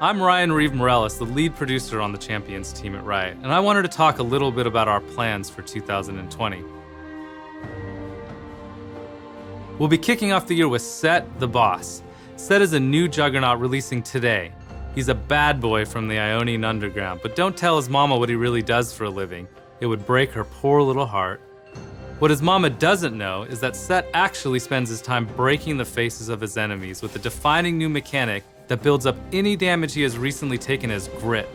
I'm Ryan Reeve Morales, the lead producer on the Champions team at Riot, and I wanted to talk a little bit about our plans for 2020. We'll be kicking off the year with Sett the Boss. Sett is a new juggernaut releasing today. He's a bad boy from the Ionian Underground, but don't tell his mama what he really does for a living. It would break her poor little heart. What his mama doesn't know is that Sett actually spends his time breaking the faces of his enemies with a defining new mechanic that builds up any damage he has recently taken as grit.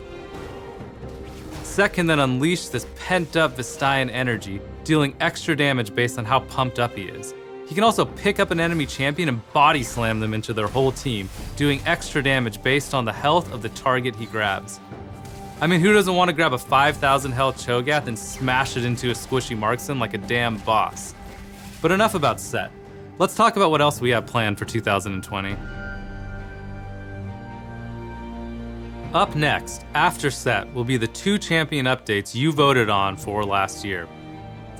Sett can then unleash this pent-up Vestian energy, dealing extra damage based on how pumped up he is. He can also pick up an enemy champion and body slam them into their whole team, doing extra damage based on the health of the target he grabs. I mean, who doesn't want to grab a 5,000 health Cho'Gath and smash it into a squishy marksman like a damn boss? But enough about Sett. Let's talk about what else we have planned for 2020. Up next, after Sett, will be the two champion updates you voted on for last year,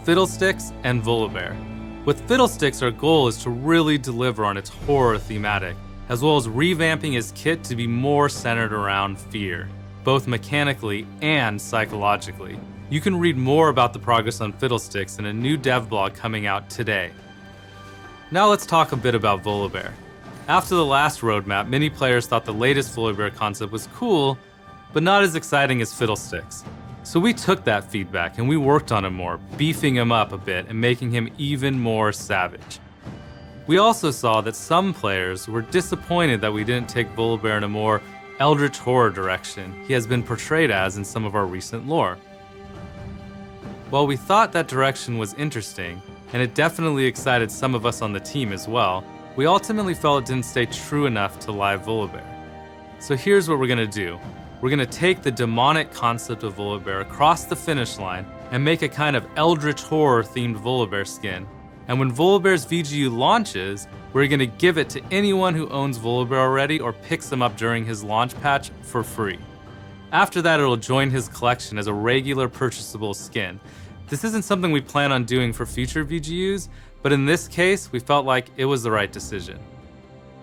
Fiddlesticks and Volibear. With Fiddlesticks, our goal is to really deliver on its horror thematic, as well as revamping his kit to be more centered around fear, both mechanically and psychologically. You can read more about the progress on Fiddlesticks in a new dev blog coming out today. Now let's talk a bit about Volibear. After the last roadmap, many players thought the latest Volibear concept was cool, but not as exciting as Fiddlesticks. So we took that feedback and we worked on him more, beefing him up a bit and making him even more savage. We also saw that some players were disappointed that we didn't take Volibear in a more eldritch horror direction he has been portrayed as in some of our recent lore. While we thought that direction was interesting, and it definitely excited some of us on the team as well, we ultimately felt it didn't stay true enough to live Volibear. So here's what we're gonna do. We're gonna take the demonic concept of Volibear across the finish line and make a kind of eldritch horror themed Volibear skin. And when Volibear's VGU launches, we're gonna give it to anyone who owns Volibear already or picks him up during his launch patch for free. After that, it'll join his collection as a regular purchasable skin. This isn't something we plan on doing for future VGUs, but in this case, we felt like it was the right decision.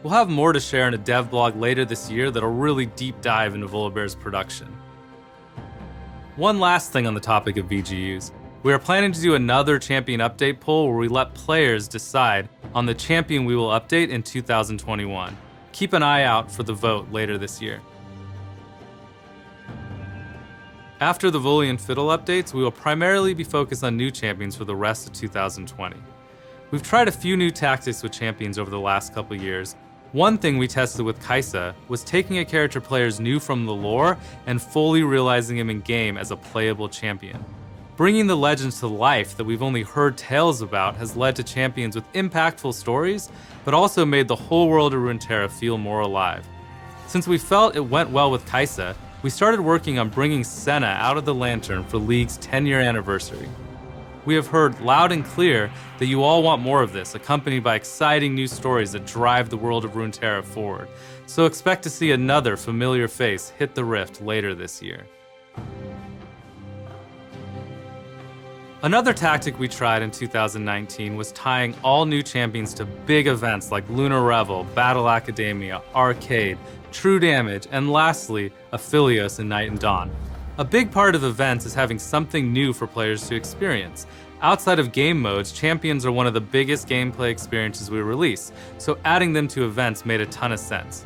We'll have more to share in a dev blog later this year that'll really deep dive into Volibear's production. One last thing on the topic of VGUs. We are planning to do another champion update poll where we let players decide on the champion we will update in 2021. Keep an eye out for the vote later this year. After the Voli and Fiddle updates, we will primarily be focused on new champions for the rest of 2020. We've tried a few new tactics with champions over the last couple years. One thing we tested with Kaisa was taking a character players knew from the lore and fully realizing him in game as a playable champion. Bringing the legends to life that we've only heard tales about has led to champions with impactful stories, but also made the whole world of Runeterra feel more alive. Since we felt it went well with Kaisa, we started working on bringing Senna out of the Lantern for League's 10-year anniversary. We have heard loud and clear that you all want more of this, accompanied by exciting new stories that drive the world of Runeterra forward. So expect to see another familiar face hit the Rift later this year. Another tactic we tried in 2019 was tying all new champions to big events like Lunar Revel, Battle Academia, Arcade, True Damage, and lastly, Aphelios and Night and Dawn. A big part of events is having something new for players to experience. Outside of game modes, champions are one of the biggest gameplay experiences we release, so adding them to events made a ton of sense.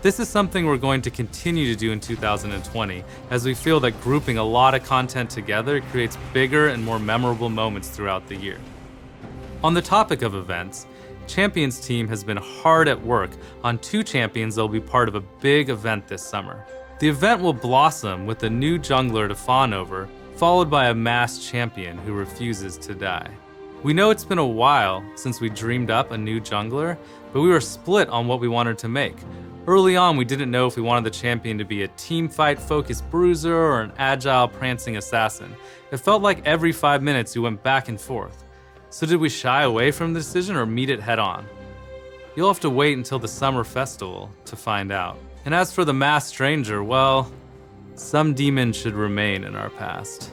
This is something we're going to continue to do in 2020, as we feel that grouping a lot of content together creates bigger and more memorable moments throughout the year. On the topic of events, Champions team has been hard at work on two champions that will be part of a big event this summer. The event will blossom with a new jungler to fawn over, followed by a masked champion who refuses to die. We know it's been a while since we dreamed up a new jungler, but we were split on what we wanted to make. Early on, we didn't know if we wanted the champion to be a teamfight-focused bruiser or an agile, prancing assassin. It felt like every 5 minutes we went back and forth. So did we shy away from the decision or meet it head on? You'll have to wait until the summer festival to find out. And as for the masked stranger, well, some demons should remain in our past.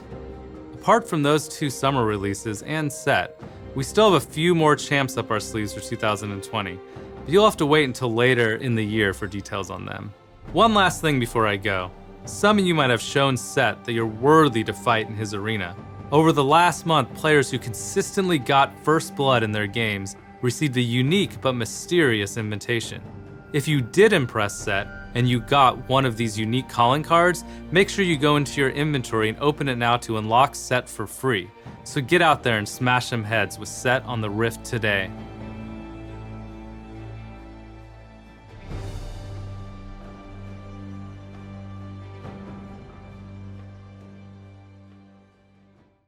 Apart from those two summer releases and Sett, we still have a few more champs up our sleeves for 2020. But you'll have to wait until later in the year for details on them. One last thing before I go. Some of you might have shown Sett that you're worthy to fight in his arena. Over the last month, players who consistently got first blood in their games received a unique but mysterious invitation. If you did impress Sett and you got one of these unique calling cards, make sure you go into your inventory and open it now to unlock Sett for free. So get out there and smash some heads with Sett on the Rift today.